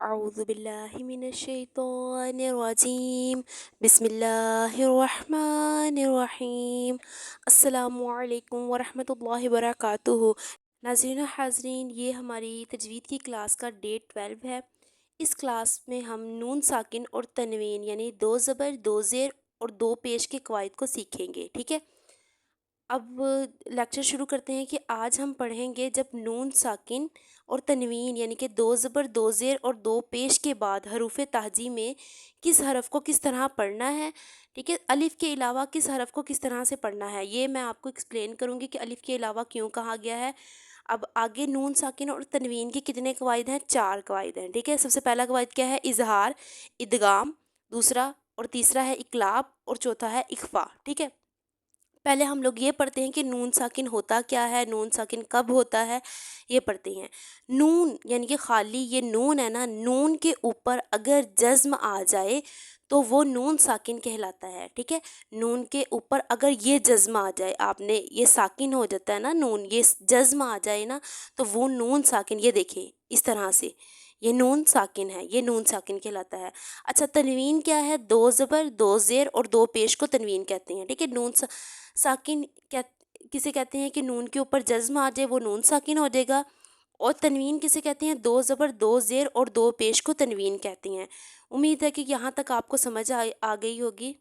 اعوذ باللہ من الشیطان الرجیم بسم اللہ الرحمن الرحیم۔ السلام علیکم ورحمۃ اللہ وبرکاتہ۔ ناظرین و حاضرین، یہ ہماری تجوید کی کلاس کا ڈے 12 ہے۔ اس کلاس میں ہم نون ساکن اور تنوین یعنی دو زبر، دو زیر اور دو پیش کے قواعد کو سیکھیں گے، ٹھیک ہے۔ اب لیکچر شروع کرتے ہیں کہ آج ہم پڑھیں گے جب نون ساکن اور تنوین یعنی کہ دو زبر، دو زیر اور دو پیش کے بعد حروف تہجی میں کس حرف کو کس طرح پڑھنا ہے، ٹھیک ہے۔ الف کے علاوہ کس حرف کو کس طرح سے پڑھنا ہے، یہ میں آپ کو ایکسپلین کروں گی کہ الف کے علاوہ کیوں کہا گیا ہے۔ اب آگے نون ساکن اور تنوین کے کتنے قواعد ہیں؟ 4 قواعد ہیں، ٹھیک ہے۔ سب سے پہلا قواعد کیا ہے؟ اظہار، ادغام، دوسرا اور تیسرا ہے اقلاب اور چوتھا ہے اخفا، ٹھیک ہے۔ پہلے ہم لوگ یہ پڑھتے ہیں کہ نون ساکن ہوتا کیا ہے، نون ساکن کب ہوتا ہے، یہ پڑھتے ہیں۔ نون یعنی کہ خالی یہ نون ہے نا، نون کے اوپر اگر جزم آ جائے تو وہ نون ساکن کہلاتا ہے، ٹھیک ہے۔ نون کے اوپر اگر یہ جزم آ جائے، آپ نے یہ ساکن ہو جاتا ہے نا نون، یہ جزم آ جائے نا تو وہ نون ساکن، یہ دیکھیں اس طرح سے یہ نون ساکن ہے، یہ نون ساکن کہلاتا ہے۔ اچھا، تنوین کیا ہے؟ دو زبر، دو زیر اور دو پیش کو تنوین کہتے ہیں، ٹھیک ہے۔ نون ساکن کسے کہتے ہیں کہ نون کے اوپر جزم آ جائے وہ نون ساکن ہو جائے گا، اور تنوین کسے کہتے ہیں؟ دو زبر، دو زیر اور دو پیش کو تنوین کہتے ہیں۔ امید ہے کہ یہاں تک آپ کو سمجھ آ گئی ہوگی۔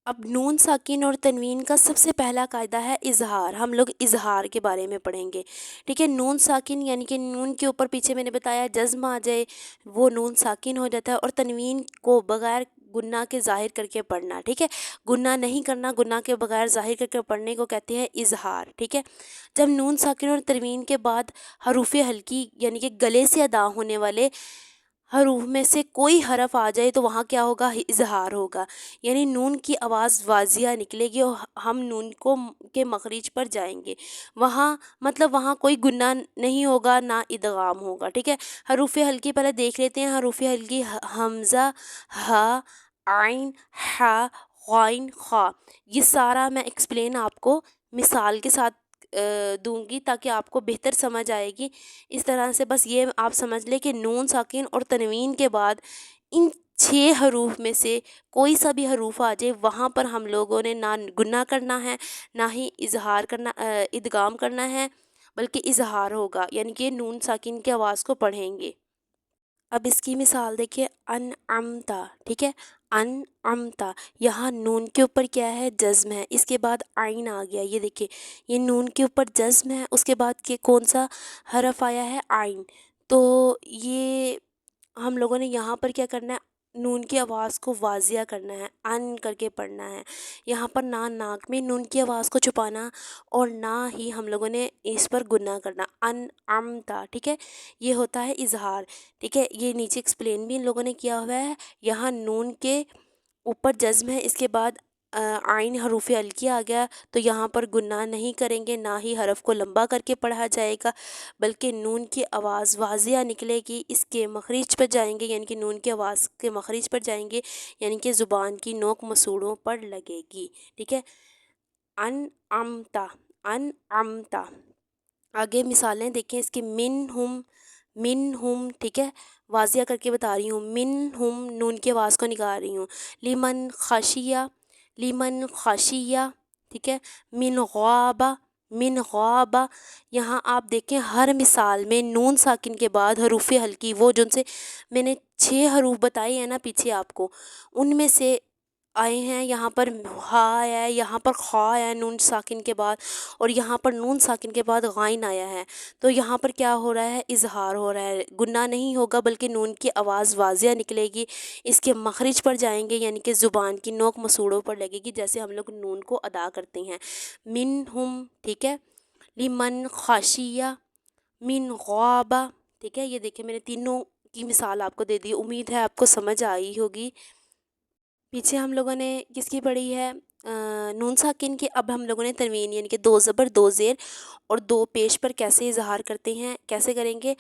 اب نون ساکن اور تنوین کا سب سے پہلا قاعدہ ہے اظہار۔ ہم لوگ اظہار کے بارے میں پڑھیں گے، ٹھیک ہے۔ نون ساکن یعنی کہ نون کے اوپر پیچھے میں نے بتایا جزم آ جائے وہ نون ساکن ہو جاتا ہے، اور تنوین کو بغیر گناہ کے ظاہر کر کے پڑھنا، ٹھیک ہے۔ گناہ نہیں کرنا، گناہ کے بغیر ظاہر کر کے پڑھنے کو کہتے ہیں اظہار، ٹھیک ہے۔ جب نون ساکن اور تنوین کے بعد حروف ہلکی یعنی کہ گلے سے ادا ہونے والے حروف میں سے کوئی حرف آ جائے تو وہاں کیا ہوگا؟ اظہار ہوگا، یعنی نون کی آواز واضح نکلے گی اور ہم نون کے مخرج پر جائیں گے، وہاں مطلب وہاں کوئی گناہ نہیں ہوگا، نہ ادغام ہوگا، ٹھیک ہے۔ حروف ہلکی پہلے دیکھ لیتے ہیں۔ حروف ہلکی حمزہ، ہا، عین، حا، غین، خا، یہ سارا میں ایکسپلین آپ کو مثال کے ساتھ دوں گی تاکہ آپ کو بہتر سمجھ آئے گی۔ اس طرح سے بس یہ آپ سمجھ لیں کہ نون ساکن اور تنوین کے بعد ان 6 حروف میں سے کوئی سا بھی حروف آ جائے وہاں پر ہم لوگوں نے نہ گناہ کرنا ہے، نہ ہی اظہار کرنا، ادغام کرنا ہے، بلکہ اظہار ہوگا، یعنی کہ نون ساکن کی آواز کو پڑھیں گے۔ اب اس کی مثال دیکھیں، انعمتا، ٹھیک ہے۔ انعمتا، یہاں نون کے اوپر کیا ہے؟ جزم ہے، اس کے بعد عین آ گیا، یہ دیکھیں یہ نون کے اوپر جزم ہے، اس کے بعد کون سا حرف آیا ہے؟ عین۔ تو یہ ہم لوگوں نے یہاں پر کیا کرنا ہے؟ نون کی آواز کو واضح کرنا ہے، ان کر کے پڑھنا ہے۔ یہاں پر نہ ناک میں نون کی آواز کو چھپانا اور نہ ہی ہم لوگوں نے اس پر گناہ کرنا، انعمتا، ٹھیک ہے۔ یہ ہوتا ہے اظہار، ٹھیک ہے۔ یہ نیچے ایکسپلین بھی ان لوگوں نے کیا ہوا ہے۔ یہاں نون کے اوپر جزم ہے، اس کے بعد عین حروف ہلکی آ گیا تو یہاں پر گناہ نہیں کریں گے، نہ ہی حرف کو لمبا کر کے پڑھا جائے گا، بلکہ نون کی آواز واضح نکلے گی، اس کے مخرج پر جائیں گے، یعنی کہ نون کی آواز کے مخرج پر جائیں گے، یعنی کہ زبان کی نوک مسوڑوں پر لگے گی، ٹھیک ہے۔ انعمتا، انعمتا۔ آگے مثالیں دیکھیں اس کی، منہم، ٹھیک ہے، واضح کر کے بتا رہی ہوں، منہم، نون کی آواز کو نکال رہی ہوں۔ لمن خشیہ، لمن خشیہ، ٹھیک ہے۔ من غابہ، من غابہ، یہاں آپ دیکھیں ہر مثال میں نون ساکن کے بعد حروف ہلکی، وہ جن سے میں نے 6 حروف بتائے ہیں نا پیچھے آپ کو، ان میں سے آئے ہیں۔ یہاں پر ہا آیا ہے، یہاں پر خا آیا ہے نون ساکن کے بعد، اور یہاں پر نون ساکن کے بعد غائن آیا ہے، تو یہاں پر کیا ہو رہا ہے؟ اظہار ہو رہا ہے، گناہ نہیں ہوگا بلکہ نون کی آواز واضح نکلے گی، اس کے مخرج پر جائیں گے، یعنی کہ زبان کی نوک مسوڑوں پر لگے گی، جیسے ہم لوگ نون کو ادا کرتے ہیں۔ منہم، ٹھیک ہے۔ لمن خشیہ، من غابہ، ٹھیک ہے۔ یہ دیکھیں میں نے تینوں کی مثال آپ کو دے دی، امید ہے آپ کو سمجھ آئی ہوگی۔ پیچھے ہم لوگوں نے کس کی پڑھی ہے؟ نون ساکن کی۔ اب ہم لوگوں نے تنوین یعنی کہ دو زبر، دو زیر اور دو پیش پر کیسے اظہار کرتے ہیں، کیسے کریں گے؟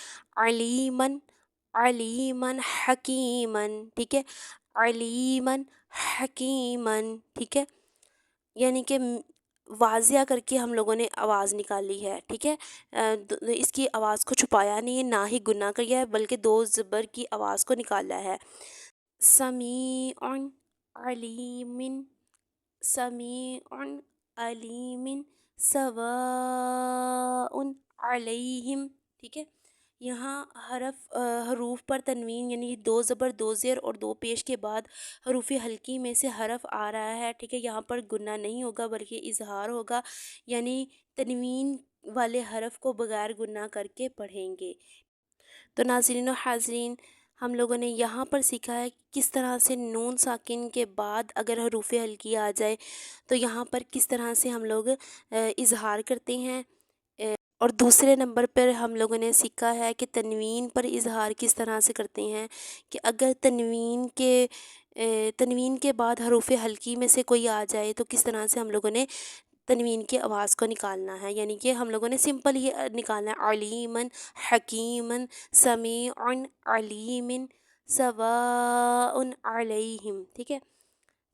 علیمن، علیمن حکیمن، ٹھیک ہے۔ علیمن حکیمن، ٹھیک ہے، یعنی کہ واضح کر کے ہم لوگوں نے آواز نکالی ہے، ٹھیک ہے۔ اس کی آواز کو چھپایا نہیں ہے، نہ ہی گناہ کیا ہے، بلکہ دو زبر کی آواز کو نکالا ہے۔ سمیع علیم، سمیع علیم، سواء علیہم، ٹھیک ہے۔ یہاں حروف پر تنوین یعنی دو زبر، دو زیر اور دو پیش کے بعد حروف حلقی میں سے حرف آ رہا ہے، ٹھیک ہے۔ یہاں پر گنہ نہیں ہوگا بلکہ اظہار ہوگا، یعنی تنوین والے حرف کو بغیر گنہ کر کے پڑھیں گے۔ تو ناظرین و حاضرین، ہم لوگوں نے یہاں پر سیکھا ہے کس طرح سے نون ساکن کے بعد اگر حروف حلقی آ جائے تو یہاں پر کس طرح سے ہم لوگ اظہار کرتے ہیں، اور دوسرے نمبر پر ہم لوگوں نے سیکھا ہے کہ تنوین پر اظہار کس طرح سے کرتے ہیں، کہ اگر تنوین کے بعد حروف حلقی میں سے کوئی آ جائے تو کس طرح سے ہم لوگوں نے تنوین کی آواز کو نکالنا ہے، یعنی کہ ہم لوگوں نے سمپل ہی نکالنا ہے، علیمن، حکیمن، سمیع علیم، سواء علیہم، ٹھیک ہے۔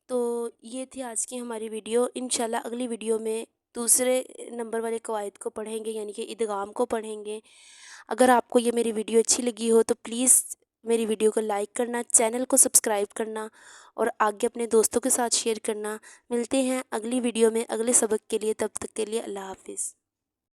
تو یہ تھی آج کی ہماری ویڈیو۔ انشاءاللہ اگلی ویڈیو میں دوسرے نمبر والے قواعد کو پڑھیں گے، یعنی کہ ادغام کو پڑھیں گے۔ اگر آپ کو یہ میری ویڈیو اچھی لگی ہو تو پلیز میری ویڈیو کو لائک کرنا، چینل کو سبسکرائب کرنا اور آگے اپنے دوستوں کے ساتھ شیئر کرنا۔ ملتے ہیں اگلی ویڈیو میں اگلے سبق کے لیے، تب تک کے لیے اللہ حافظ۔